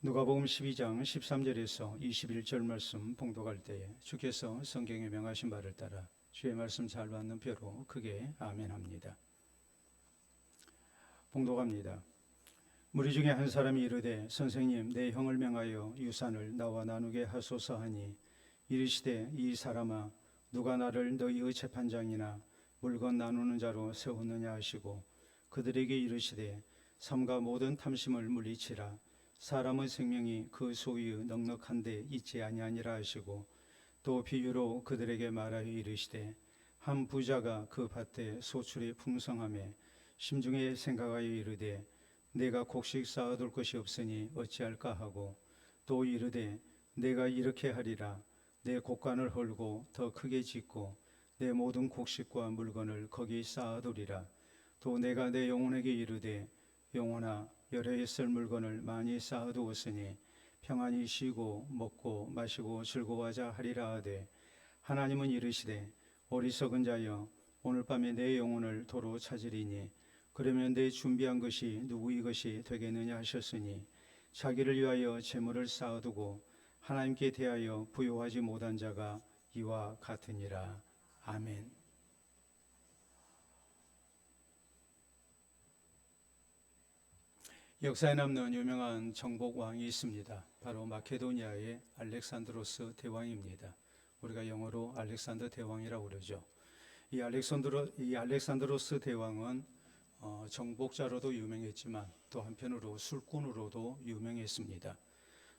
누가복음 12장 13절에서 21절 말씀 봉독할 때에 주께서 성경에 명하신 바를 따라 주의 말씀 잘 받는 표로 크게 아멘합니다. 봉독합니다. 무리 중에 한 사람이 이르되 선생님 내 형을 명하여 유산을 나와 나누게 하소서 하니 이르시되 이 사람아 누가 나를 너희의 재판장이나 물건 나누는 자로 세웠느냐 하시고 그들에게 이르시되 삼가 모든 탐심을 물리치라. 사람의 생명이 그 소유의 넉넉한 데 있지 아니하니라 하시고 또 비유로 그들에게 말하여 이르시되 한 부자가 그 밭에 소출이 풍성하매 심중에 생각하여 이르되 내가 곡식 쌓아둘 것이 없으니 어찌할까 하고 또 이르되 내가 이렇게 하리라. 내 곡간을 헐고 더 크게 짓고 내 모든 곡식과 물건을 거기 쌓아두리라. 또 내가 내 영혼에게 이르되 영혼아 여러 해 쓸 물건을 많이 쌓아두었으니 평안히 쉬고 먹고 마시고 즐거워하자 하리라 하되 하나님은 이르시되 어리석은 자여 오늘 밤에 내 영혼을 도로 찾으리니 그러면 내 준비한 것이 누구의 것이 되겠느냐 하셨으니 자기를 위하여 재물을 쌓아두고 하나님께 대하여 부요하지 못한 자가 이와 같으니라. 아멘. 역사에 남는 유명한 정복왕이 있습니다. 바로 마케도니아의 알렉산드로스 대왕입니다. 우리가 영어로 알렉산더 대왕이라고 그러죠. 이 알렉산드로스 대왕은 정복자로도 유명했지만 또 한편으로 술꾼으로도 유명했습니다.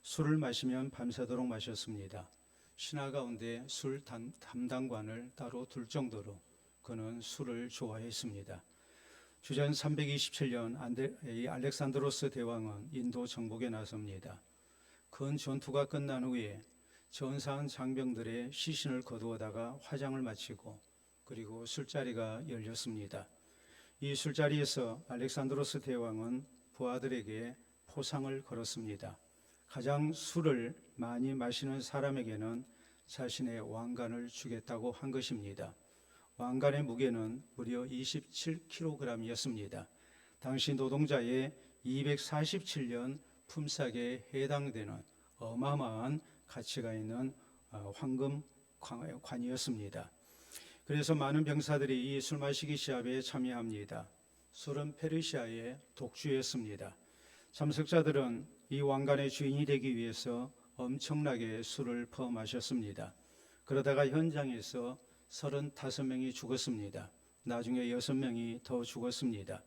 술을 마시면 밤새도록 마셨습니다. 신하 가운데 술 담당관을 따로 둘 정도로 그는 술을 좋아했습니다. 주전 327년 이 알렉산드로스 대왕은 인도 정복에 나섭니다. 큰 전투가 끝난 후에 전사한 장병들의 시신을 거두어다가 화장을 마치고 그리고 술자리가 열렸습니다. 이 술자리에서 알렉산드로스 대왕은 부하들에게 포상을 걸었습니다. 가장 술을 많이 마시는 사람에게는 자신의 왕관을 주겠다고 한 것입니다. 왕관의 무게는 무려 27kg이었습니다. 당시 노동자의 247년 품삯에 해당되는 어마어마한 가치가 있는 황금관이었습니다. 그래서 많은 병사들이 이 술 마시기 시합에 참여합니다. 술은 페르시아의 독주였습니다. 참석자들은 이 왕관의 주인이 되기 위해서 엄청나게 술을 퍼 마셨습니다. 그러다가 현장에서 35명이 죽었습니다. 나중에 6명이 더 죽었습니다.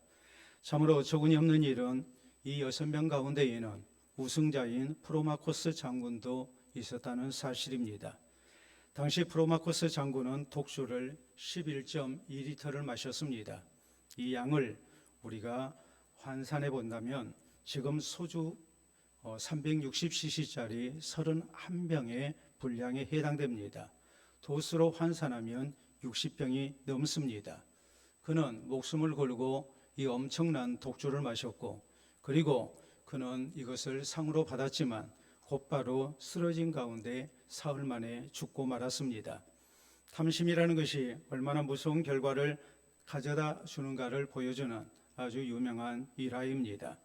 참으로 어처구니 없는 일은 이 6명 가운데에는 우승자인 프로마코스 장군도 있었다는 사실입니다. 당시 프로마코스 장군은 독주를 11.2리터를 마셨습니다. 이 양을 우리가 환산해 본다면 지금 소주 360cc짜리 31병의 분량에 해당됩니다. 도수로 환산하면 60병이 넘습니다. 그는 목숨을 걸고 이 엄청난 독주를 마셨고 그리고 그는 이것을 상으로 받았지만 곧바로 쓰러진 가운데 사흘 만에 죽고 말았습니다. 탐심이라는 것이 얼마나 무서운 결과를 가져다 주는가를 보여주는 아주 유명한 일화입니다.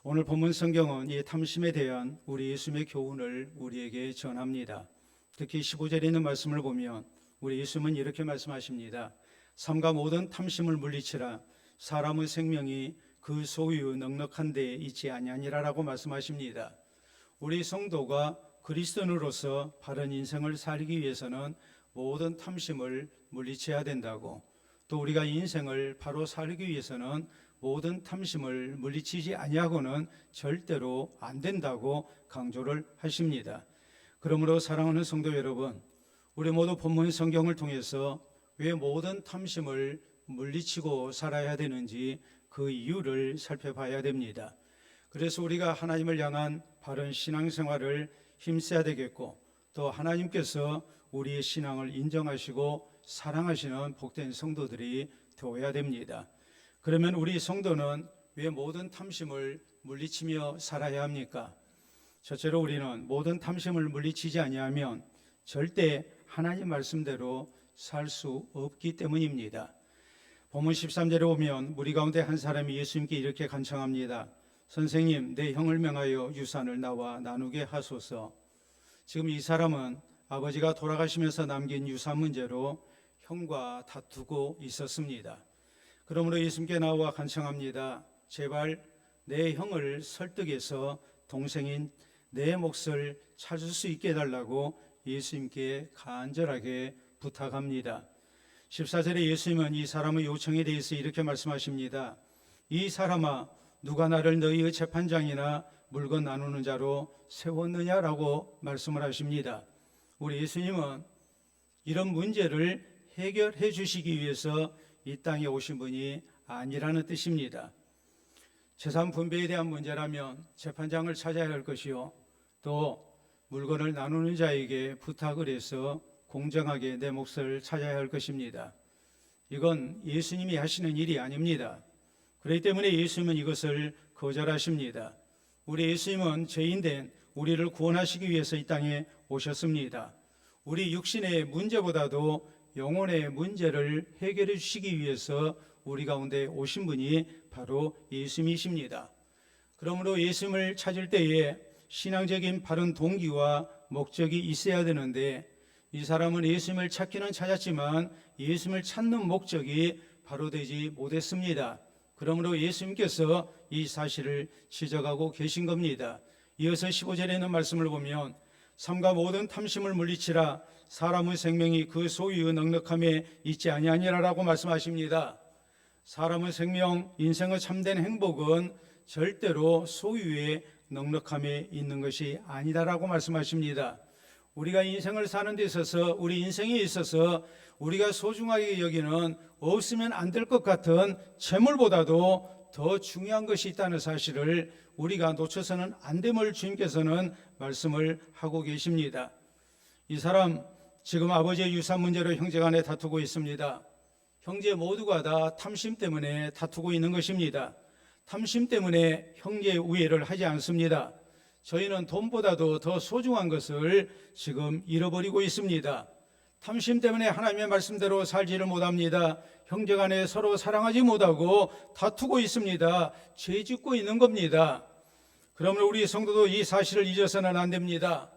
오늘 본문 성경은 이 탐심에 대한 우리 예수님의 교훈을 우리에게 전합니다. 특히 15절에 있는 말씀을 보면 우리 예수님은 이렇게 말씀하십니다. 삼가 모든 탐심을 물리치라. 사람의 생명이 그 소유 넉넉한 데에 있지 아니하니라라고 말씀하십니다. 우리 성도가 그리스도인으로서 바른 인생을 살기 위해서는 모든 탐심을 물리쳐야 된다고, 또 우리가 인생을 바로 살기 위해서는 모든 탐심을 물리치지 아니하고는 절대로 안 된다고 강조를 하십니다. 그러므로 사랑하는 성도 여러분, 우리 모두 본문 성경을 통해서 왜 모든 탐심을 물리치고 살아야 되는지 그 이유를 살펴봐야 됩니다. 그래서 우리가 하나님을 향한 바른 신앙생활을 힘써야 되겠고, 또 하나님께서 우리의 신앙을 인정하시고 사랑하시는 복된 성도들이 되어야 됩니다. 그러면 우리 성도는 왜 모든 탐심을 물리치며 살아야 합니까? 첫째로 우리는 모든 탐심을 물리치지 아니하면 절대 하나님 말씀대로 살 수 없기 때문입니다. 본문 13절에 보면 무리 가운데 한 사람이 예수님께 이렇게 간청합니다. 선생님, 내 형을 명하여 유산을 나와 나누게 하소서. 지금 이 사람은 아버지가 돌아가시면서 남긴 유산 문제로 형과 다투고 있었습니다. 그러므로 예수님께 나와 간청합니다. 제발 내 형을 설득해서 동생인 내 몫을 찾을 수 있게 해달라고 예수님께 간절하게 부탁합니다. 14절에 예수님은 이 사람의 요청에 대해서 이렇게 말씀하십니다. 이 사람아, 누가 나를 너희의 재판장이나 물건 나누는 자로 세웠느냐라고 말씀을 하십니다. 우리 예수님은 이런 문제를 해결해 주시기 위해서 이 땅에 오신 분이 아니라는 뜻입니다. 재산 분배에 대한 문제라면 재판장을 찾아야 할 것이요, 또 물건을 나누는 자에게 부탁을 해서 공정하게 내 몫을 찾아야 할 것입니다. 이건 예수님이 하시는 일이 아닙니다. 그렇기 때문에 예수님은 이것을 거절하십니다. 우리 예수님은 죄인된 우리를 구원하시기 위해서 이 땅에 오셨습니다. 우리 육신의 문제보다도 영혼의 문제를 해결해 주시기 위해서 우리 가운데 오신 분이 바로 예수님이십니다. 그러므로 예수님을 찾을 때에 신앙적인 바른 동기와 목적이 있어야 되는데, 이 사람은 예수님을 찾기는 찾았지만 예수님을 찾는 목적이 바로 되지 못했습니다. 그러므로 예수님께서 이 사실을 지적하고 계신 겁니다. 이어서 15절에 있는 말씀을 보면 삼가 모든 탐심을 물리치라, 사람의 생명이 그 소유의 넉넉함에 있지 아니하니라라고 말씀하십니다. 사람의 생명, 인생의 참된 행복은 절대로 소유의 넉넉함에 있는 것이 아니다라고 말씀하십니다. 우리가 인생을 사는 데 있어서, 우리 인생에 있어서 우리가 소중하게 여기는 없으면 안 될 것 같은 재물보다도 더 중요한 것이 있다는 사실을 우리가 놓쳐서는 안 됨을 주님께서는 말씀을 하고 계십니다. 이 사람 지금 아버지의 유산 문제로 형제간에 다투고 있습니다. 형제 모두가 다 탐심 때문에 다투고 있는 것입니다. 탐심 때문에 형제 우애를 하지 않습니다. 저희는 돈보다도 더 소중한 것을 지금 잃어버리고 있습니다. 탐심 때문에 하나님의 말씀대로 살지를 못합니다. 형제간에 서로 사랑하지 못하고 다투고 있습니다. 죄 짓고 있는 겁니다. 그러므로 우리 성도도 이 사실을 잊어서는 안 됩니다.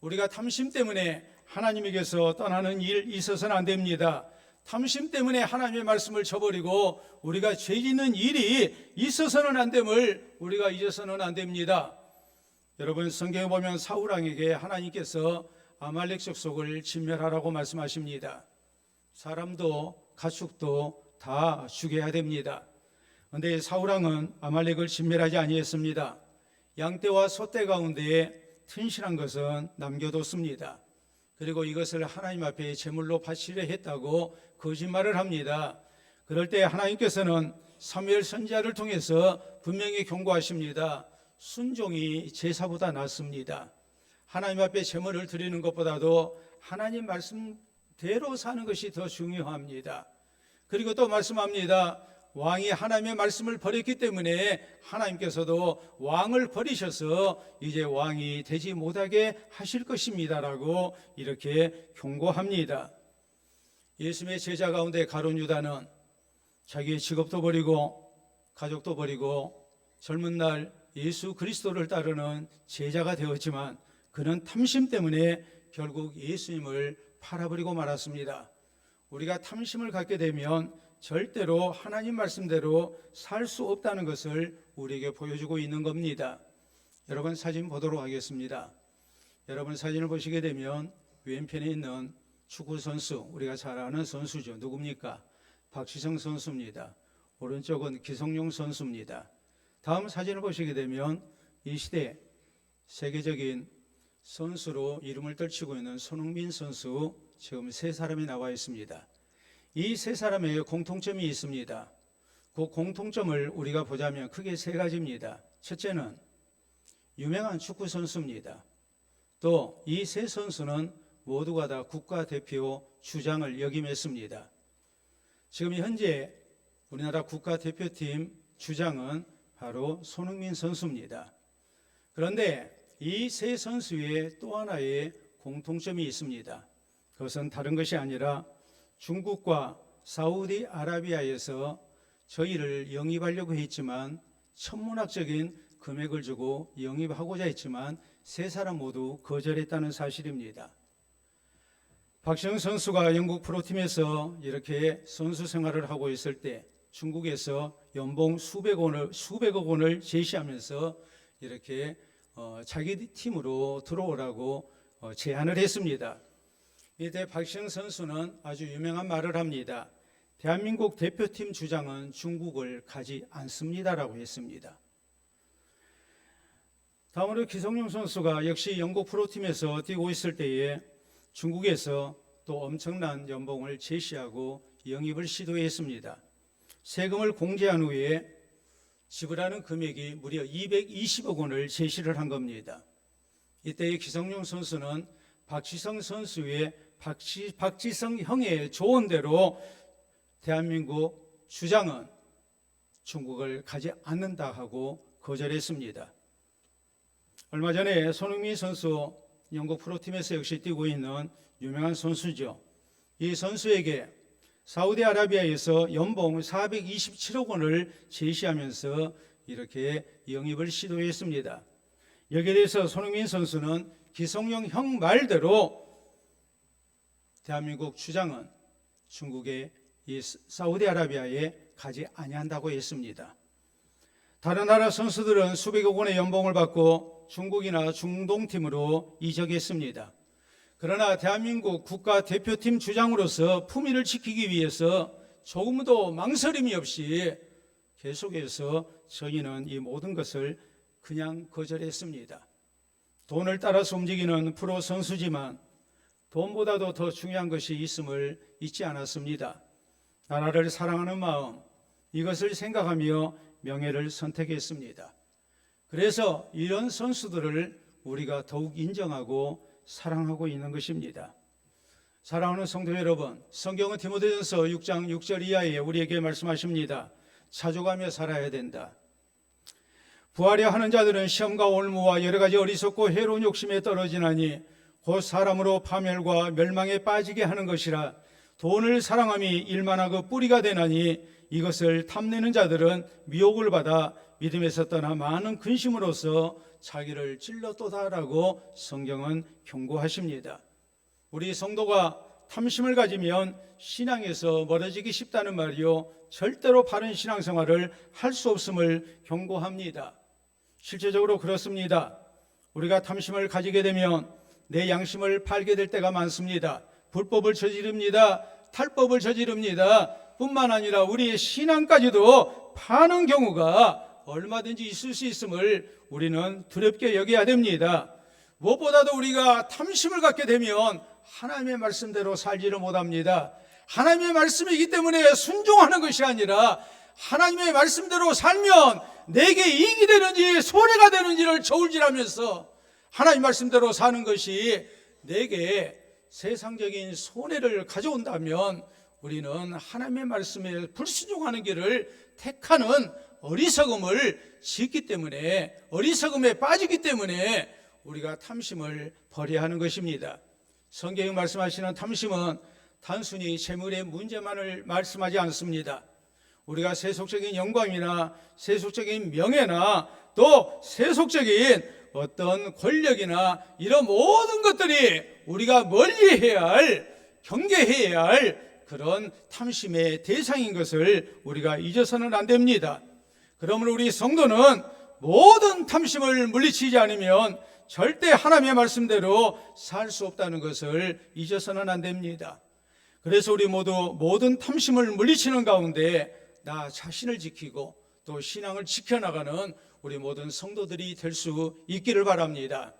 우리가 탐심 때문에 하나님에게서 떠나는 일 있어서는 안 됩니다. 탐심 때문에 하나님의 말씀을 저버리고 우리가 죄 짓는 일이 있어서는 안 됨을 우리가 잊어서는 안 됩니다. 여러분, 성경에 보면 사울 왕에게 하나님께서 아말렉 족속을 진멸하라고 말씀하십니다. 사람도 가축도 다 죽여야 됩니다. 그런데 사울 왕은 아말렉을 진멸하지 아니했습니다. 양떼와 소떼 가운데 튼실한 것은 남겨뒀습니다. 그리고 이것을 하나님 앞에 제물로 바치려 했다고 거짓말을 합니다. 그럴 때 하나님께서는 사무엘 선지자를 통해서 분명히 경고하십니다. 순종이 제사보다 낫습니다. 하나님 앞에 제물을 드리는 것보다도 하나님 말씀대로 사는 것이 더 중요합니다. 그리고 또 말씀합니다. 왕이 하나님의 말씀을 버렸기 때문에 하나님께서도 왕을 버리셔서 이제 왕이 되지 못하게 하실 것입니다라고 이렇게 경고합니다. 예수님의 제자 가운데 가룟 유다는 자기의 직업도 버리고 가족도 버리고 젊은 날 예수 그리스도를 따르는 제자가 되었지만 그는 탐심 때문에 결국 예수님을 팔아버리고 말았습니다. 우리가 탐심을 갖게 되면 절대로 하나님 말씀대로 살 수 없다는 것을 우리에게 보여주고 있는 겁니다. 여러분, 사진 보도록 하겠습니다. 여러분, 사진을 보시게 되면 왼편에 있는 축구 선수, 우리가 잘 아는 선수죠. 누굽니까? 박지성 선수입니다. 오른쪽은 기성용 선수입니다. 다음 사진을 보시게 되면 이 시대 세계적인 선수로 이름을 떨치고 있는 손흥민 선수, 지금 세 사람이 나와 있습니다. 이 세 사람의 공통점이 있습니다. 그 공통점을 우리가 보자면 크게 세 가지입니다. 첫째는 유명한 축구 선수입니다. 또 이 세 선수는 모두가 다 국가대표 주장을 역임했습니다. 지금 현재 우리나라 국가대표팀 주장은 바로 손흥민 선수입니다. 그런데 이 세 선수의 또 하나의 공통점이 있습니다. 그것은 다른 것이 아니라 중국과 사우디아라비아에서 저희를 영입하려고 했지만 천문학적인 금액을 주고 영입하고자 했지만 세 사람 모두 거절했다는 사실입니다. 박시영 선수가 영국 프로팀에서 이렇게 선수 생활을 하고 있을 때 중국에서 연봉 수백억 원을 제시하면서 이렇게 자기 팀으로 들어오라고 제안을 했습니다. 이때 박시영 선수는 아주 유명한 말을 합니다. 대한민국 대표팀 주장은 중국을 가지 않습니다라고 했습니다. 다음으로 기성용 선수가 역시 영국 프로팀에서 뛰고 있을 때에 중국에서 또 엄청난 연봉을 제시하고 영입을 시도했습니다. 세금을 공제한 후에 지불하는 금액이 무려 220억 원을 제시를 한 겁니다. 이때의 기성용 선수는 박지성 선수의 박지성 형의 조언대로 대한민국 주장은 중국을 가지 않는다 하고 거절했습니다. 얼마 전에 손흥민 선수 영국 프로팀에서 역시 뛰고 있는 유명한 선수죠. 이 선수에게 사우디아라비아에서 연봉 427억 원을 제시하면서 이렇게 영입을 시도했습니다. 여기에 대해서 손흥민 선수는 기성용 형 말대로 대한민국 주장은 중국의 이 사우디아라비아에 가지 아니한다고 했습니다. 다른 나라 선수들은 수백억 원의 연봉을 받고 중국이나 중동팀으로 이적했습니다. 그러나 대한민국 국가대표팀 주장으로서 품위를 지키기 위해서 조금도 망설임이 없이 계속해서 저희는 이 모든 것을 그냥 거절했습니다. 돈을 따라서 움직이는 프로 선수지만 돈보다도 더 중요한 것이 있음을 잊지 않았습니다. 나라를 사랑하는 마음, 이것을 생각하며 명예를 선택했습니다. 그래서 이런 선수들을 우리가 더욱 인정하고 사랑하고 있는 것입니다. 사랑하는 성도 여러분, 성경은 디모데전서 6장 6절 이하에 우리에게 말씀하십니다. 자족하며 살아야 된다. 부하려 하는 자들은 시험과 올무와 여러 가지 어리석고 해로운 욕심에 떨어지나니 곧 사람으로 파멸과 멸망에 빠지게 하는 것이라. 돈을 사랑함이 일만하고 뿌리가 되나니 이것을 탐내는 자들은 미혹을 받아 믿음에서 떠나 많은 근심으로써 자기를 찔렀도다라고 성경은 경고하십니다. 우리 성도가 탐심을 가지면 신앙에서 멀어지기 쉽다는 말이요, 절대로 바른 신앙생활을 할 수 없음을 경고합니다. 실제적으로 그렇습니다. 우리가 탐심을 가지게 되면 내 양심을 팔게 될 때가 많습니다. 불법을 저지릅니다. 탈법을 저지릅니다. 뿐만 아니라 우리의 신앙까지도 파는 경우가 얼마든지 있을 수 있음을 우리는 두렵게 여겨야 됩니다. 무엇보다도 우리가 탐심을 갖게 되면 하나님의 말씀대로 살지를 못합니다. 하나님의 말씀이기 때문에 순종하는 것이 아니라 하나님의 말씀대로 살면 내게 이익이 되는지 손해가 되는지를 저울질하면서 하나님 말씀대로 사는 것이 내게 세상적인 손해를 가져온다면 우리는 하나님의 말씀에 불순종하는 길을 택하는 어리석음을 짓기 때문에, 어리석음에 빠지기 때문에 우리가 탐심을 버려야 하는 것입니다. 성경이 말씀하시는 탐심은 단순히 재물의 문제만을 말씀하지 않습니다. 우리가 세속적인 영광이나 세속적인 명예나 또 세속적인 어떤 권력이나 이런 모든 것들이 우리가 멀리해야 할, 경계해야 할 그런 탐심의 대상인 것을 우리가 잊어서는 안 됩니다. 그러므로 우리 성도는 모든 탐심을 물리치지 않으면 절대 하나님의 말씀대로 살 수 없다는 것을 잊어서는 안 됩니다. 그래서 우리 모두 모든 탐심을 물리치는 가운데 나 자신을 지키고 또 신앙을 지켜나가는 우리 모든 성도들이 될 수 있기를 바랍니다.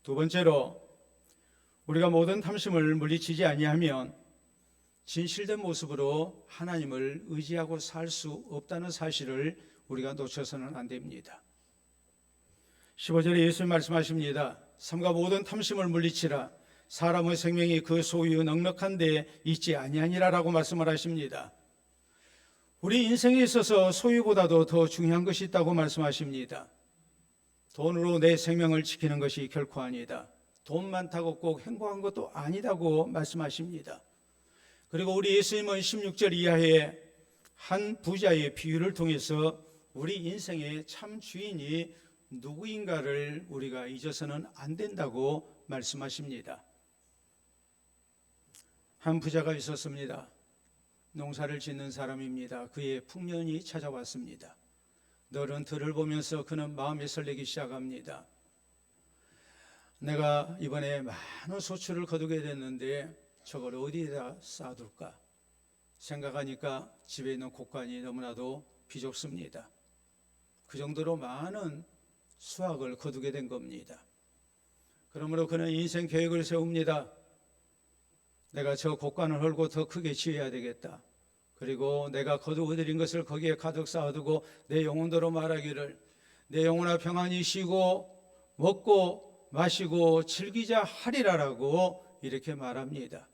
두 번째로, 우리가 모든 탐심을 물리치지 아니하면 진실된 모습으로 하나님을 의지하고 살 수 없다는 사실을 우리가 놓쳐서는 안 됩니다. 15절에 예수님 말씀하십니다. 삼가 모든 탐심을 물리치라. 사람의 생명이 그 소유 넉넉한 데 있지 아니하니라라고 말씀을 하십니다. 우리 인생에 있어서 소유보다도 더 중요한 것이 있다고 말씀하십니다. 돈으로 내 생명을 지키는 것이 결코 아니다. 돈 많다고 꼭 행복한 것도 아니다고 말씀하십니다. 그리고 우리 예수님은 16절 이하에 한 부자의 비유를 통해서 우리 인생의 참 주인이 누구인가를 우리가 잊어서는 안 된다고 말씀하십니다. 한 부자가 있었습니다. 농사를 짓는 사람입니다. 그의 풍년이 찾아왔습니다. 너른 들을 보면서 그는 마음이 설레기 시작합니다. 내가 이번에 많은 소출을 거두게 됐는데 저걸 어디에다 쌓아둘까 생각하니까 집에 있는 곡간이 너무나도 비좁습니다. 그 정도로 많은 수확을 거두게 된 겁니다. 그러므로 그는 인생 계획을 세웁니다. 내가 저 곡간을 헐고 더 크게 지어야 되겠다. 그리고 내가 거두어들인 것을 거기에 가득 쌓아두고 내 영혼대로 말하기를 내 영혼아 평안히 쉬고 먹고 마시고 즐기자 하리라라고 이렇게 말합니다.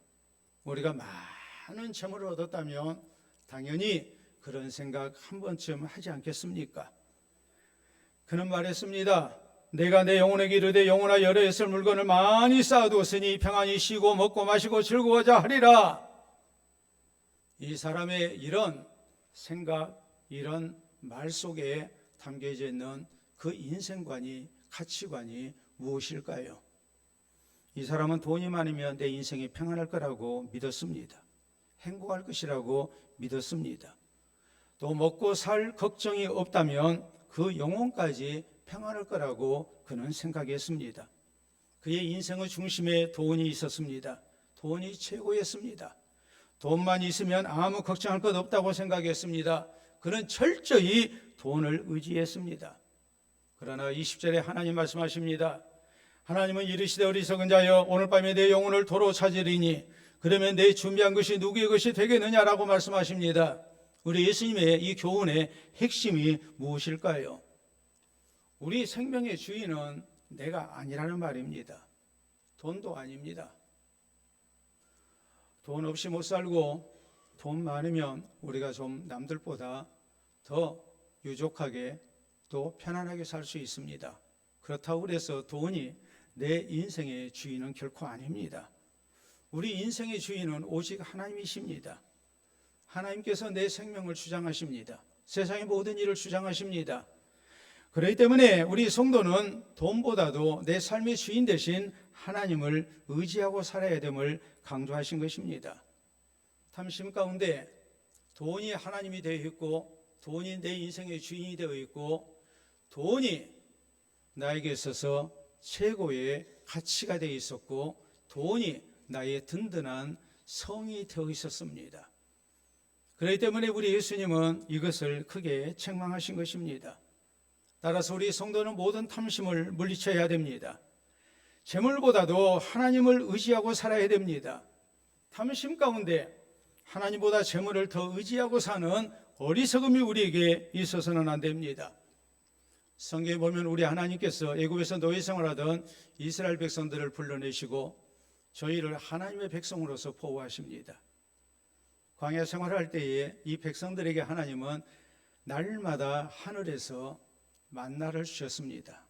우리가 많은 재물을 얻었다면 당연히 그런 생각 한 번쯤 하지 않겠습니까? 그는 말했습니다. 내가 내 영혼에게 이르되 영혼아 여러 있을 물건을 많이 쌓아두었으니 평안히 쉬고 먹고 마시고 즐거워자 하리라. 이 사람의 이런 생각, 이런 말 속에 담겨져 있는 그 인생관이, 가치관이 무엇일까요? 이 사람은 돈이 많으면 내 인생이 평안할 거라고 믿었습니다. 행복할 것이라고 믿었습니다. 또 먹고 살 걱정이 없다면 그 영혼까지 평안할 거라고 그는 생각했습니다. 그의 인생의 중심에 돈이 있었습니다. 돈이 최고였습니다. 돈만 있으면 아무 걱정할 것 없다고 생각했습니다. 그는 철저히 돈을 의지했습니다. 그러나 20절에 하나님 말씀하십니다. 하나님은 이르시되 어리석은 자여 오늘 밤에 내 영혼을 도로 찾으리니 그러면 내 준비한 것이 누구의 것이 되겠느냐라고 말씀하십니다. 우리 예수님의 이 교훈의 핵심이 무엇일까요? 우리 생명의 주인은 내가 아니라는 말입니다. 돈도 아닙니다. 돈 없이 못 살고 돈 많으면 우리가 좀 남들보다 더 유족하게 또 편안하게 살 수 있습니다. 그렇다고 해서 돈이 내 인생의 주인은 결코 아닙니다. 우리 인생의 주인은 오직 하나님이십니다. 하나님께서 내 생명을 주장하십니다. 세상의 모든 일을 주장하십니다. 그렇기 때문에 우리 성도는 돈보다도 내 삶의 주인 대신 하나님을 의지하고 살아야 됨을 강조하신 것입니다. 탐심 가운데 돈이 하나님이 되어 있고 돈이 내 인생의 주인이 되어 있고 돈이 나에게 있어서 최고의 가치가 되어 있었고 돈이 나의 든든한 성이 되어 있었습니다. 그렇기 때문에 우리 예수님은 이것을 크게 책망하신 것입니다. 따라서 우리 성도는 모든 탐심을 물리쳐야 됩니다. 재물보다도 하나님을 의지하고 살아야 됩니다. 탐심 가운데 하나님보다 재물을 더 의지하고 사는 어리석음이 우리에게 있어서는 안 됩니다. 성경에 보면 우리 하나님께서 애굽에서 노예 생활하던 이스라엘 백성들을 불러내시고 저희를 하나님의 백성으로서 보호하십니다. 광야 생활할 때에 이 백성들에게 하나님은 날마다 하늘에서 만나를 주셨습니다.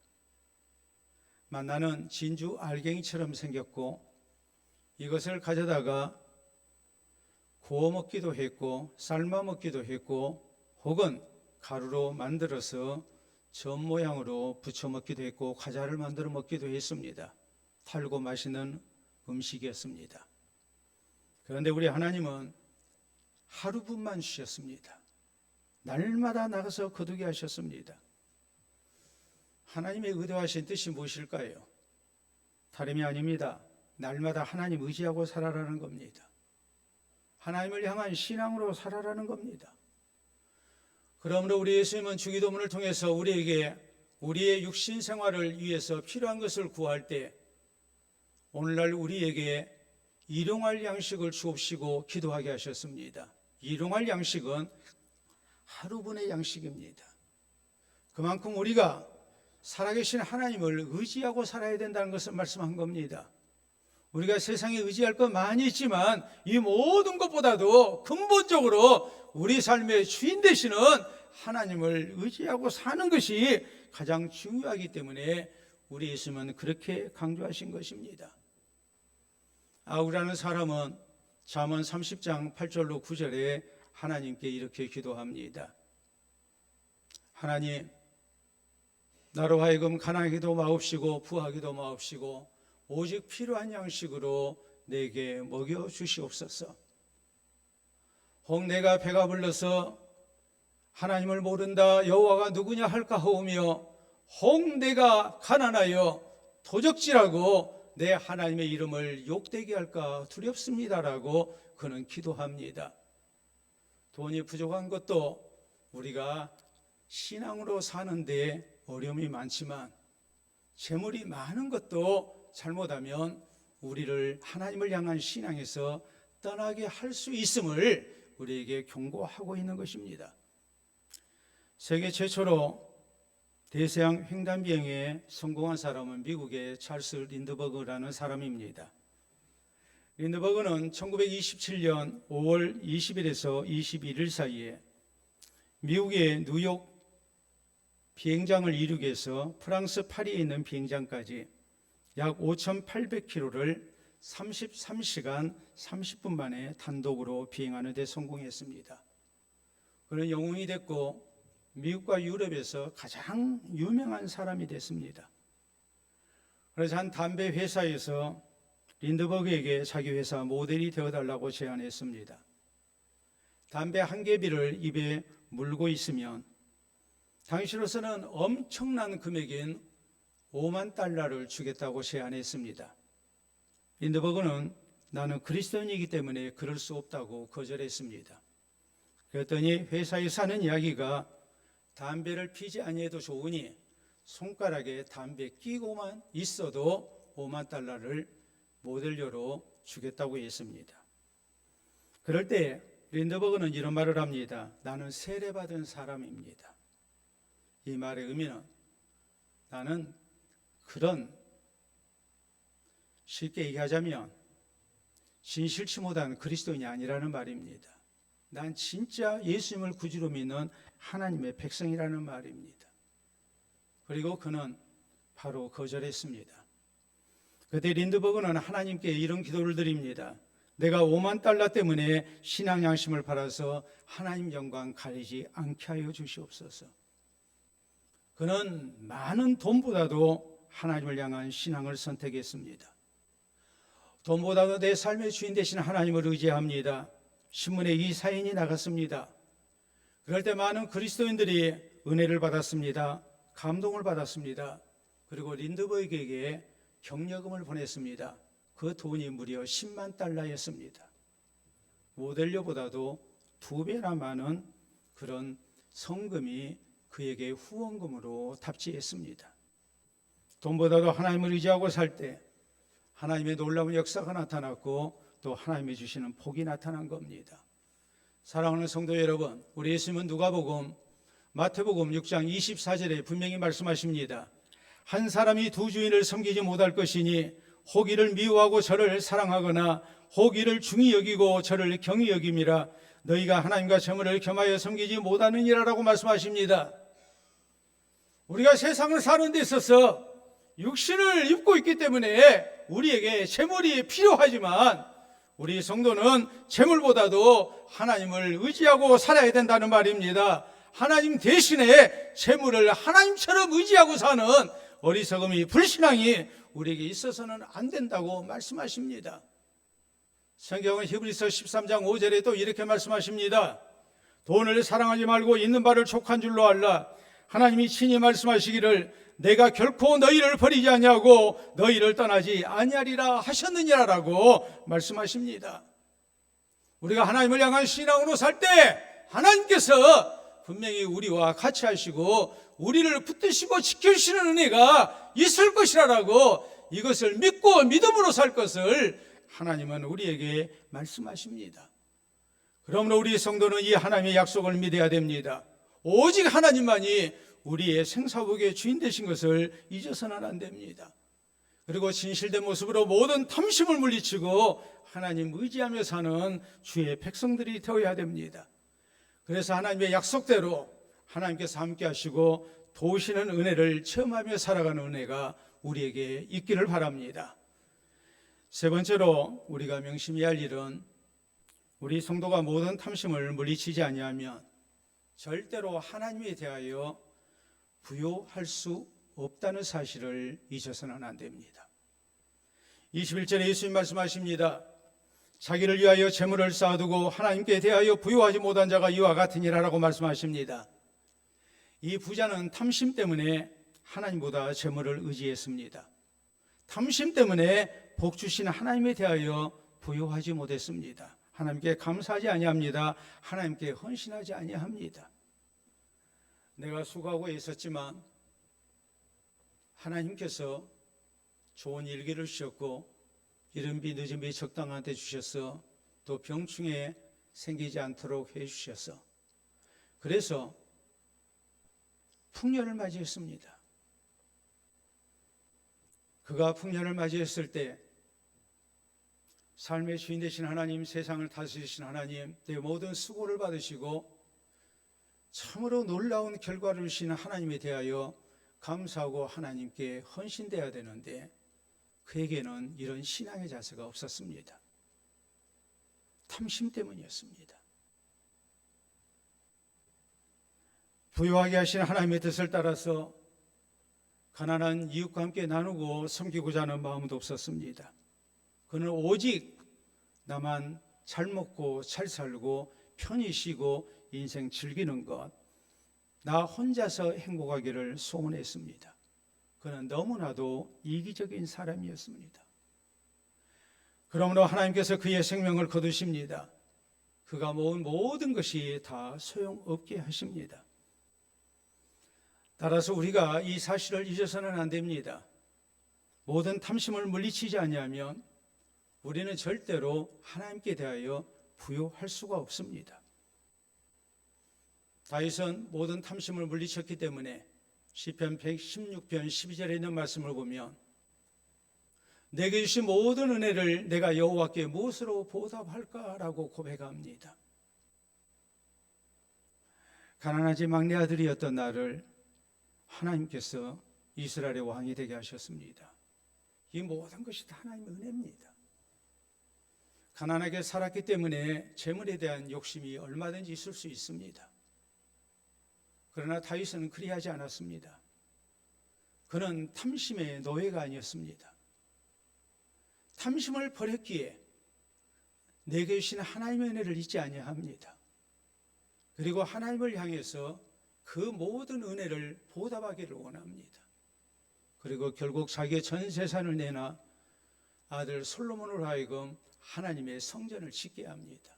만나는 진주 알갱이처럼 생겼고 이것을 가져다가 구워 먹기도 했고 삶아 먹기도 했고 혹은 가루로 만들어서 전 모양으로 부쳐 먹기도 했고 과자를 만들어 먹기도 했습니다. 달고 맛있는 음식이었습니다. 그런데 우리 하나님은 하루분만 주셨습니다. 날마다 나가서 거두게 하셨습니다. 하나님의 의도하신 뜻이 무엇일까요? 다름이 아닙니다. 날마다 하나님 의지하고 살아라는 겁니다. 하나님을 향한 신앙으로 살아라는 겁니다. 그러므로 우리 예수님은 주기도문을 통해서 우리에게 우리의 육신 생활을 위해서 필요한 것을 구할 때 오늘날 우리에게 일용할 양식을 주옵시고 기도하게 하셨습니다. 일용할 양식은 하루분의 양식입니다. 그만큼 우리가 살아계신 하나님을 의지하고 살아야 된다는 것을 말씀한 겁니다. 우리가 세상에 의지할 것 많이 있지만 이 모든 것보다도 근본적으로 우리 삶의 주인 되시는 하나님을 의지하고 사는 것이 가장 중요하기 때문에 우리 예수님은 그렇게 강조하신 것입니다. 아우라는 사람은 잠언 30장 8절로 9절에 하나님께 이렇게 기도합니다. 하나님, 나로 하여금 가난하기도 마옵시고 부하기도 마옵시고 오직 필요한 양식으로 내게 먹여주시옵소서. 혹 내가 배가 불러서 하나님을 모른다, 여호와가 누구냐 할까 하오며, 혹 내가 가난하여 도적질하고 내 하나님의 이름을 욕되게 할까 두렵습니다라고 그는 기도합니다. 돈이 부족한 것도 우리가 신앙으로 사는데 어려움이 많지만, 재물이 많은 것도 잘못하면 우리를 하나님을 향한 신앙에서 떠나게 할 수 있음을 우리에게 경고하고 있는 것입니다. 세계 최초로 대서양 횡단비행에 성공한 사람은 미국의 찰스 린드버그라는 사람입니다. 린드버그는 1927년 5월 20일에서 21일 사이에 미국의 뉴욕 비행장을 이루기 위해서 프랑스 파리에 있는 비행장까지 약 5,800km를 33시간 30분 만에 단독으로 비행하는 데 성공했습니다. 그는 영웅이 됐고 미국과 유럽에서 가장 유명한 사람이 됐습니다. 그래서 한 담배 회사에서 린드버그에게 자기 회사 모델이 되어달라고 제안했습니다. 담배 한 개비를 입에 물고 있으면 당시로서는 엄청난 금액인 5만 달러를 주겠다고 제안했습니다. 린드버그는 나는 그리스도인이기 때문에 그럴 수 없다고 거절했습니다. 그랬더니 회사에서 하는 이야기가 담배를 피지 아니해도 좋으니 손가락에 담배 끼고만 있어도 5만 달러를 모델료로 주겠다고 했습니다. 그럴 때 린드버그는 이런 말을 합니다. 나는 세례받은 사람입니다. 이 말의 의미는 나는 그런, 쉽게 얘기하자면 진실치 못한 그리스도인이 아니라는 말입니다. 난 진짜 예수님을 구주로 믿는 하나님의 백성이라는 말입니다. 그리고 그는 바로 거절했습니다. 그때 린드버그는 하나님께 이런 기도를 드립니다. 내가 5만 달러 때문에 신앙 양심을 팔아서 하나님 영광 가리지 않게 하여 주시옵소서. 그는 많은 돈보다도 하나님을 향한 신앙을 선택했습니다. 돈보다도 내 삶의 주인 되신 하나님을 의지합니다. 신문에 이 사연이 나갔습니다. 그럴 때 많은 그리스도인들이 은혜를 받았습니다. 감동을 받았습니다. 그리고 린드버그에게 격려금을 보냈습니다. 그 돈이 무려 10만 달러였습니다. 모델료보다도 2배나 많은 그런 성금이 그에게 후원금으로 답지했습니다. 돈보다도 하나님을 의지하고 살 때 하나님의 놀라운 역사가 나타났고 또 하나님이 주시는 복이 나타난 겁니다. 사랑하는 성도 여러분, 우리 예수님은 누가복음, 마태복음 6장 24절에 분명히 말씀하십니다. 한 사람이 두 주인을 섬기지 못할 것이니 혹 이를 미워하고 저를 사랑하거나 혹 이를 중히 여기고 저를 경히 여김이라. 너희가 하나님과 재물을 겸하여 섬기지 못하느니라라고 말씀하십니다. 우리가 세상을 사는 데 있어서 육신을 입고 있기 때문에 우리에게 재물이 필요하지만 우리 성도는 재물보다도 하나님을 의지하고 살아야 된다는 말입니다. 하나님 대신에 재물을 하나님처럼 의지하고 사는 어리석음이, 불신앙이 우리에게 있어서는 안 된다고 말씀하십니다. 성경은 히브리서 13장 5절에 또 이렇게 말씀하십니다. 돈을 사랑하지 말고 있는 바를 족한 줄로 알라. 하나님이 친히 말씀하시기를 내가 결코 너희를 버리지 아니하고 너희를 떠나지 아니하리라 하셨느니라라고 말씀하십니다. 우리가 하나님을 향한 신앙으로 살 때 하나님께서 분명히 우리와 같이 하시고 우리를 붙드시고 지켜주시는 은혜가 있을 것이라고, 이것을 믿고 믿음으로 살 것을 하나님은 우리에게 말씀하십니다. 그러므로 우리 성도는 이 하나님의 약속을 믿어야 됩니다. 오직 하나님만이 우리의 생사복의 주인 되신 것을 잊어서는 안 됩니다. 그리고 진실된 모습으로 모든 탐심을 물리치고 하나님 의지하며 사는 주의 백성들이 되어야 됩니다. 그래서 하나님의 약속대로 하나님께서 함께 하시고 도우시는 은혜를 체험하며 살아가는 은혜가 우리에게 있기를 바랍니다. 세 번째로 우리가 명심해야 할 일은, 우리 성도가 모든 탐심을 물리치지 아니하면 절대로 하나님에 대하여 부요할 수 없다는 사실을 잊어서는 안 됩니다. 21절에 예수님 말씀하십니다. 자기를 위하여 재물을 쌓아두고 하나님께 대하여 부요하지 못한 자가 이와 같으니라라고 말씀하십니다. 이 부자는 탐심 때문에 하나님보다 재물을 의지했습니다. 탐심 때문에 복 주신 하나님에 대하여 부요하지 못했습니다. 하나님께 감사하지 아니합니다. 하나님께 헌신하지 아니합니다. 내가 수고하고 애썼지만 하나님께서 좋은 일기를 주셨고 이른 비 늦은 비 적당한 때 주셔서 또 병충해 생기지 않도록 해주셔서 그래서 풍년을 맞이했습니다. 그가 풍년을 맞이했을 때 삶의 주인 되신 하나님, 세상을 다스리신 하나님, 내 모든 수고를 받으시고 참으로 놀라운 결과를 주시는 하나님에 대하여 감사하고 하나님께 헌신돼야 되는데 그에게는 이런 신앙의 자세가 없었습니다. 탐심 때문이었습니다. 부유하게 하신 하나님의 뜻을 따라서 가난한 이웃과 함께 나누고 섬기고자 하는 마음도 없었습니다. 그는 오직 나만 잘 먹고 잘 살고 편히 쉬고 인생 즐기는 것, 나 혼자서 행복하기를 소원했습니다. 그는 너무나도 이기적인 사람이었습니다. 그러므로 하나님께서 그의 생명을 거두십니다. 그가 모은 모든 것이 다 소용없게 하십니다. 따라서 우리가 이 사실을 잊어서는 안 됩니다. 모든 탐심을 물리치지 아니하면 우리는 절대로 하나님께 대하여 부요할 수가 없습니다. 다윗은 모든 탐심을 물리쳤기 때문에 시편 116편 12절에 있는 말씀을 보면 내게 주신 모든 은혜를 내가 여호와께 무엇으로 보답할까라고 고백합니다. 가난하지 막내 아들이었던 나를 하나님께서 이스라엘의 왕이 되게 하셨습니다. 이 모든 것이 다 하나님의 은혜입니다. 가난하게 살았기 때문에 재물에 대한 욕심이 얼마든지 있을 수 있습니다. 그러나 다윗은 그리하지 않았습니다. 그는 탐심의 노예가 아니었습니다. 탐심을 버렸기에 내게 주신 하나님의 은혜를 잊지 아니합니다. 그리고 하나님을 향해서 그 모든 은혜를 보답하기를 원합니다. 그리고 결국 자기의 전 재산을 내나 아들 솔로몬으로 하여금 하나님의 성전을 짓게 합니다.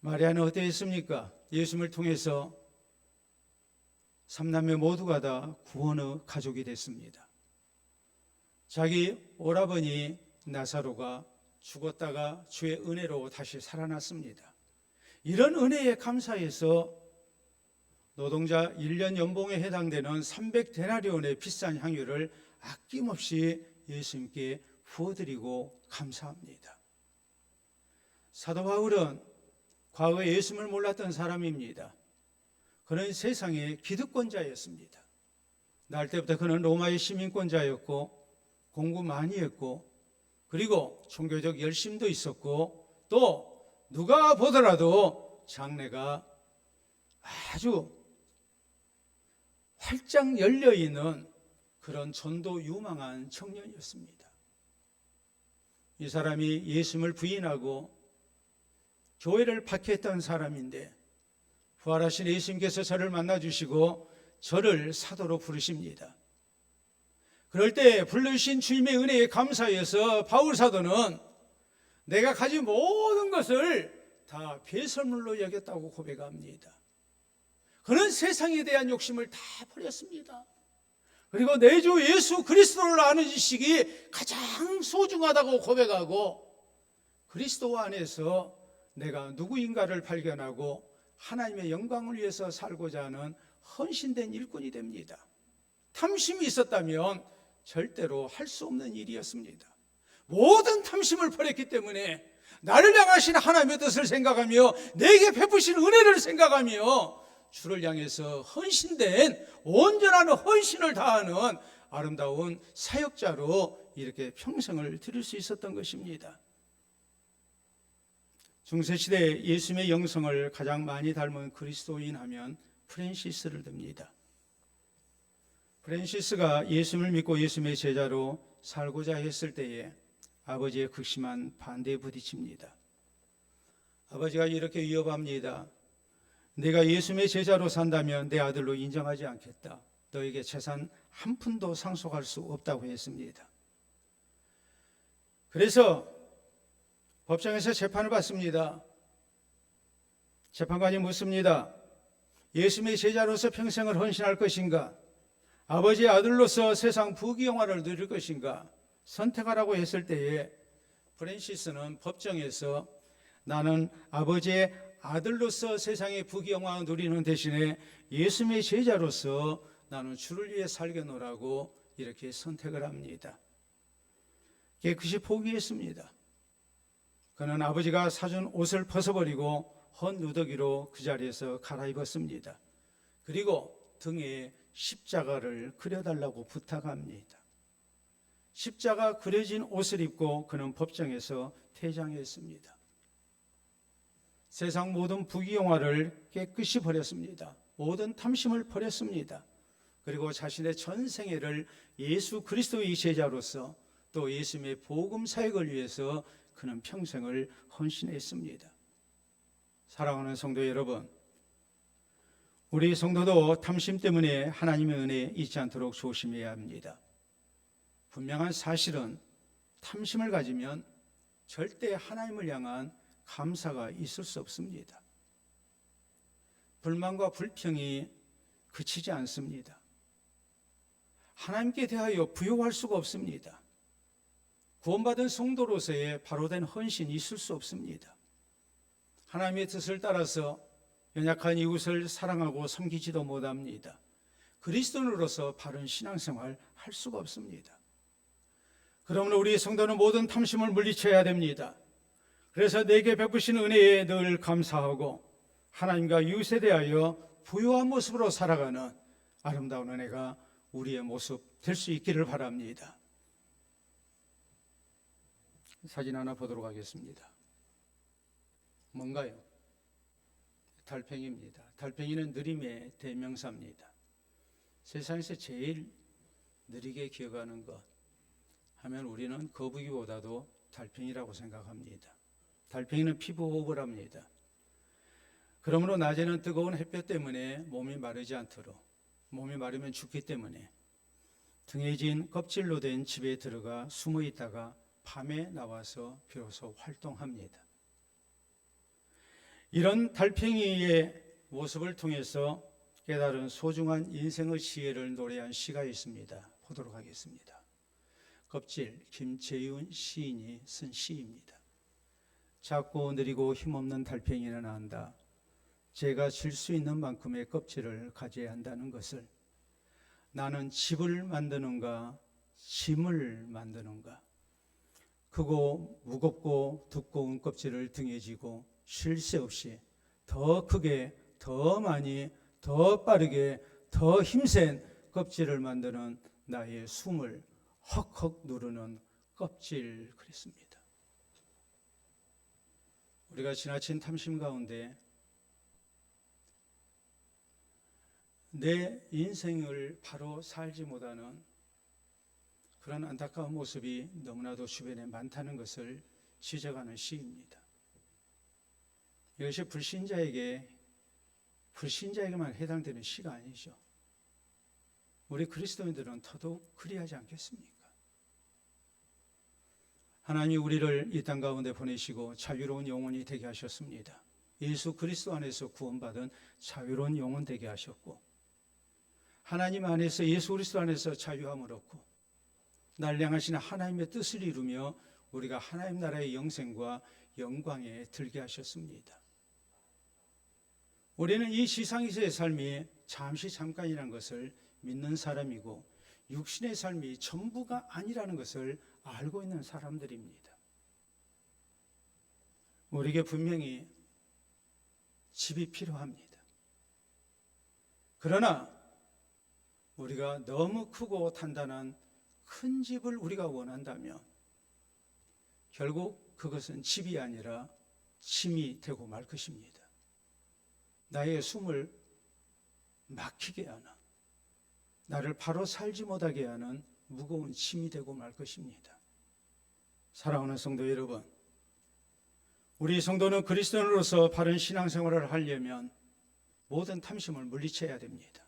마리아는 어떠했습니까? 예수님을 통해서 삼남매 모두가 다 구원의 가족이 됐습니다. 자기 오라버니 나사로가 죽었다가 주의 은혜로 다시 살아났습니다. 이런 은혜에 감사해서 노동자 1년 연봉에 해당되는 300데나리온의 비싼 향유를 아낌없이 예수님께 부어드리고 감사합니다. 사도 바울은 과거에 예수님을 몰랐던 사람입니다. 그는 세상의 기득권자였습니다. 날 때부터 그는 로마의 시민권자였고 공부 많이 했고 그리고 종교적 열심도 있었고 또 누가 보더라도 장래가 아주 활짝 열려있는 그런 전도 유망한 청년이었습니다. 이 사람이 예수님을 부인하고 교회를 박해했던 사람인데 부활하신 예수님께서 저를 만나주시고 저를 사도로 부르십니다. 그럴 때 불러주신 주님의 은혜에 감사해서 바울 사도는 내가 가진 모든 것을 다 배설물로 여겼다고 고백합니다. 그는 세상에 대한 욕심을 다 버렸습니다. 그리고 내 주 예수 그리스도를 아는 지식이 가장 소중하다고 고백하고 그리스도 안에서 내가 누구인가를 발견하고 하나님의 영광을 위해서 살고자 하는 헌신된 일꾼이 됩니다. 탐심이 있었다면 절대로 할 수 없는 일이었습니다. 모든 탐심을 버렸기 때문에 나를 향하신 하나님의 뜻을 생각하며 내게 베푸신 은혜를 생각하며 주를 향해서 헌신된 온전한 헌신을 다하는 아름다운 사역자로 이렇게 평생을 드릴 수 있었던 것입니다. 중세시대에 예수님의 영성을 가장 많이 닮은 그리스도인 하면 프란시스를 듭니다. 프란시스가 예수님을 믿고 예수님의 제자로 살고자 했을 때에 아버지의 극심한 반대에 부딪힙니다. 아버지가 이렇게 위협합니다. 내가 예수님의 제자로 산다면 내 아들로 인정하지 않겠다. 너에게 재산 한 푼도 상속할 수 없다고 했습니다. 그래서 법정에서 재판을 받습니다. 재판관이 묻습니다. 예수님의 제자로서 평생을 헌신할 것인가? 아버지의 아들로서 세상 부귀영화를 누릴 것인가? 선택하라고 했을 때에 프란시스는 법정에서 나는 아버지의 아들로서 세상의 부귀영화 누리는 대신에 예수님의 제자로서 나는 주를 위해 살겠노라고 이렇게 선택을 합니다. 깨끗이 포기했습니다. 그는 아버지가 사준 옷을 벗어버리고 헌 누더기로 그 자리에서 갈아입었습니다. 그리고 등에 십자가를 그려달라고 부탁합니다. 십자가 그려진 옷을 입고 그는 법정에서 퇴장했습니다. 세상 모든 부귀영화를 깨끗이 버렸습니다. 모든 탐심을 버렸습니다. 그리고 자신의 전생애를 예수 그리스도의 제자로서 또 예수님의 복음 사역을 위해서 그는 평생을 헌신했습니다. 사랑하는 성도 여러분, 우리 성도도 탐심 때문에 하나님의 은혜에 잊지 않도록 조심해야 합니다. 분명한 사실은 탐심을 가지면 절대 하나님을 향한 감사가 있을 수 없습니다. 불만과 불평이 그치지 않습니다. 하나님께 대하여 부요할 수가 없습니다. 구원받은 성도로서의 바로된 헌신이 있을 수 없습니다. 하나님의 뜻을 따라서 연약한 이웃을 사랑하고 섬기지도 못합니다. 그리스도인으로서 바른 신앙생활 할 수가 없습니다. 그러므로 우리 성도는 모든 탐심을 물리쳐야 됩니다. 그래서 내게 베푸신 은혜에 늘 감사하고 하나님과 이웃에 대하여 부요한 모습으로 살아가는 아름다운 은혜가 우리의 모습 될 수 있기를 바랍니다. 사진 하나 보도록 하겠습니다. 뭔가요? 달팽이입니다. 달팽이는 느림의 대명사입니다. 세상에서 제일 느리게 기어가는 것 하면 우리는 거북이보다도 달팽이라고 생각합니다. 달팽이는 피부 호흡을 합니다. 그러므로 낮에는 뜨거운 햇볕 때문에 몸이 마르지 않도록, 몸이 마르면 죽기 때문에 등에 진 껍질로 된 집에 들어가 숨어 있다가 밤에 나와서 비로소 활동합니다. 이런 달팽이의 모습을 통해서 깨달은 소중한 인생의 지혜를 노래한 시가 있습니다. 보도록 하겠습니다. 껍질, 김재윤 시인이 쓴 시입니다. 작고 느리고 힘없는 달팽이는 안다. 제가 질 수 있는 만큼의 껍질을 가져야 한다는 것을. 나는 집을 만드는가, 짐을 만드는가. 크고 무겁고 두꺼운 껍질을 등에 지고 쉴 새 없이 더 크게, 더 많이, 더 빠르게, 더 힘센 껍질을 만드는 나의 숨을 헉헉 누르는 껍질, 그랬습니다. 우리가 지나친 탐심 가운데 내 인생을 바로 살지 못하는 그런 안타까운 모습이 너무나도 주변에 많다는 것을 지적하는 시입니다. 이것이 불신자에게만 해당되는 시가 아니죠. 우리 그리스도인들은 더더욱 그리하지 않겠습니까? 하나님이 우리를 이 땅 가운데 보내시고 자유로운 영혼이 되게 하셨습니다. 예수 그리스도 안에서 구원받은 자유로운 영혼 되게 하셨고, 하나님 안에서, 예수 그리스도 안에서 자유함을 얻고 날 향하신 하나님의 뜻을 이루며 우리가 하나님 나라의 영생과 영광에 들게 하셨습니다. 우리는 이 지상에서의 삶이 잠시 잠깐이라는 것을 믿는 사람이고 육신의 삶이 전부가 아니라는 것을 알고 있는 사람들입니다. 우리에게 분명히 집이 필요합니다. 그러나 우리가 너무 크고 단단한 큰 집을 우리가 원한다면 결국 그것은 집이 아니라 짐이 되고 말 것입니다. 나의 숨을 막히게 하는, 나를 바로 살지 못하게 하는 무거운 짐이 되고 말 것입니다. 사랑하는 성도 여러분, 우리 성도는 그리스도인으로서 바른 신앙생활을 하려면 모든 탐심을 물리쳐야 됩니다.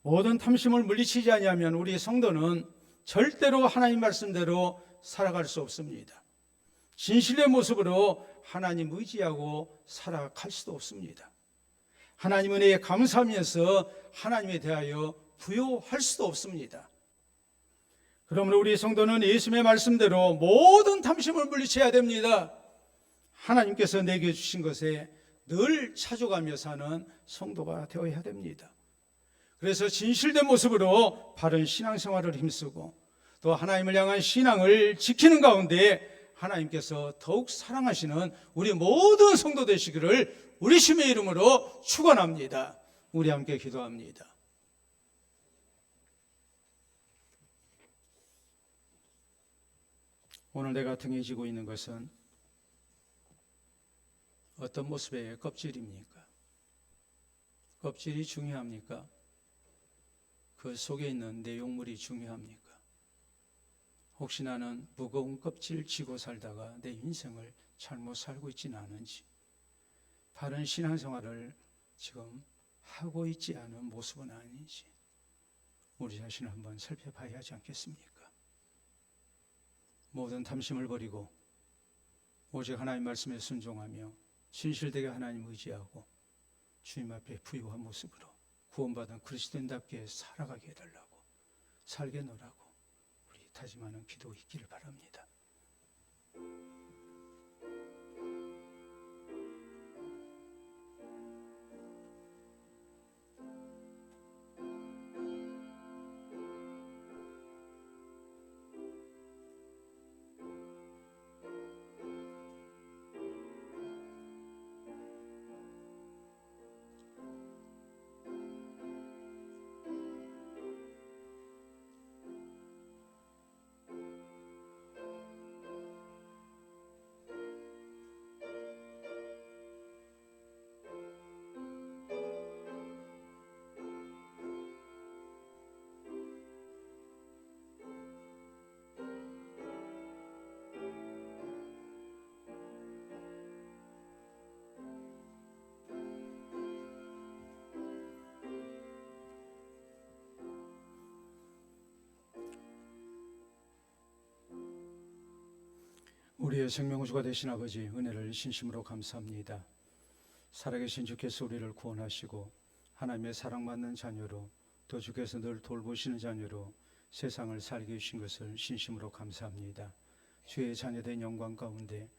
모든 탐심을 물리치지 않으면 우리 성도는 절대로 하나님 말씀대로 살아갈 수 없습니다. 진실의 모습으로 하나님 의지하고 살아갈 수도 없습니다. 하나님 은혜에 감사하면서 하나님에 대하여 부요할 수도 없습니다. 그러므로 우리 성도는 예수님의 말씀대로 모든 탐심을 물리쳐야 됩니다. 하나님께서 내게 주신 것에 늘 찾아가며 사는 성도가 되어야 됩니다. 그래서 진실된 모습으로 바른 신앙생활을 힘쓰고 또 하나님을 향한 신앙을 지키는 가운데 하나님께서 더욱 사랑하시는 우리 모든 성도 되시기를 우리 주님의 이름으로 축원합니다. 우리 함께 기도합니다. 오늘 내가 등에 지고 있는 것은 어떤 모습의 껍질입니까? 껍질이 중요합니까? 그 속에 있는 내용물이 중요합니까? 혹시 나는 무거운 껍질 지고 살다가 내 인생을 잘못 살고 있지는 않은지, 바른 신앙생활을 지금 하고 있지 않은 모습은 아닌지 우리 자신을 한번 살펴봐야 하지 않겠습니까? 모든 탐심을 버리고 오직 하나님 말씀에 순종하며 진실되게 하나님 의지하고 주님 앞에 부유한 모습으로 구원받은 그리스도인답게 살아가게 해달라고, 살게 놓으라고 우리 다짐하는 기도 있기를 바랍니다. 우리의 생명구주가 되신 아버지, 은혜를 신심으로 감사합니다. 살아계신 주께서 우리를 구원하시고 하나님의 사랑받는 자녀로, 또 주께서 늘 돌보시는 자녀로 세상을 살게 해주신 것을 신심으로 감사합니다. 주의 자녀된 영광 가운데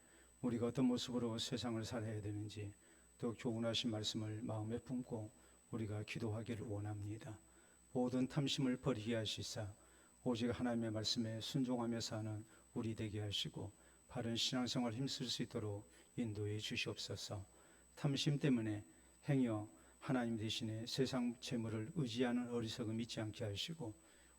우리가 어떤 모습으로 세상을 살아야 되는지 또 교훈하신 말씀을 마음에 품고 우리가 기도하기를 원합니다. 모든 탐심을 버리게 하시사 오직 하나님의 말씀에 순종하며 사는 우리 되게 하시고 바른 신앙생활 힘쓸 수 있도록 인도해 주시옵소서. 탐심 때문에 행여 하나님 대신에 세상 재물을 의지하는 어리석음 있지 않게 하시고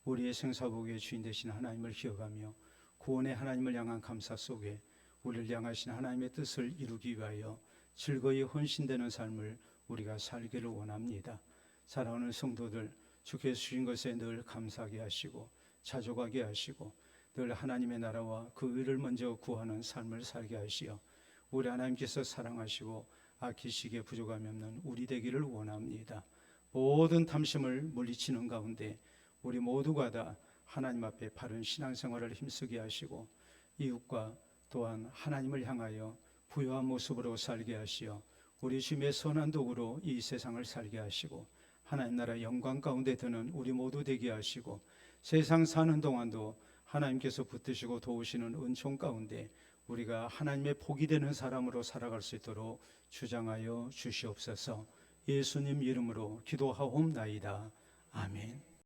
우리의 생사복의 주인 되신 하나님을 기억하며 구원의 하나님을 향한 감사 속에 우리를 향하신 하나님의 뜻을 이루기 위하여 즐거이 헌신되는 삶을 우리가 살기를 원합니다. 사랑하는 성도들, 주께서 주신 것에 늘 감사하게 하시고 자족하게 하시고 늘 하나님의 나라와 그 의를 먼저 구하는 삶을 살게 하시어 우리 하나님께서 사랑하시고 아끼시기에 부족함이 없는 우리 되기를 원합니다. 모든 탐심을 물리치는 가운데 우리 모두가 다 하나님 앞에 바른 신앙생활을 힘쓰게 하시고 이웃과 또한 하나님을 향하여 부유한 모습으로 살게 하시어 우리 주님의 선한 도구로 이 세상을 살게 하시고 하나님 나라 영광 가운데 드는 우리 모두 되게 하시고 세상 사는 동안도 하나님께서 붙드시고 도우시는 은총 가운데 우리가 하나님의 복이 되는 사람으로 살아갈 수 있도록 주장하여 주시옵소서. 예수님 이름으로 기도하옵나이다. 아멘.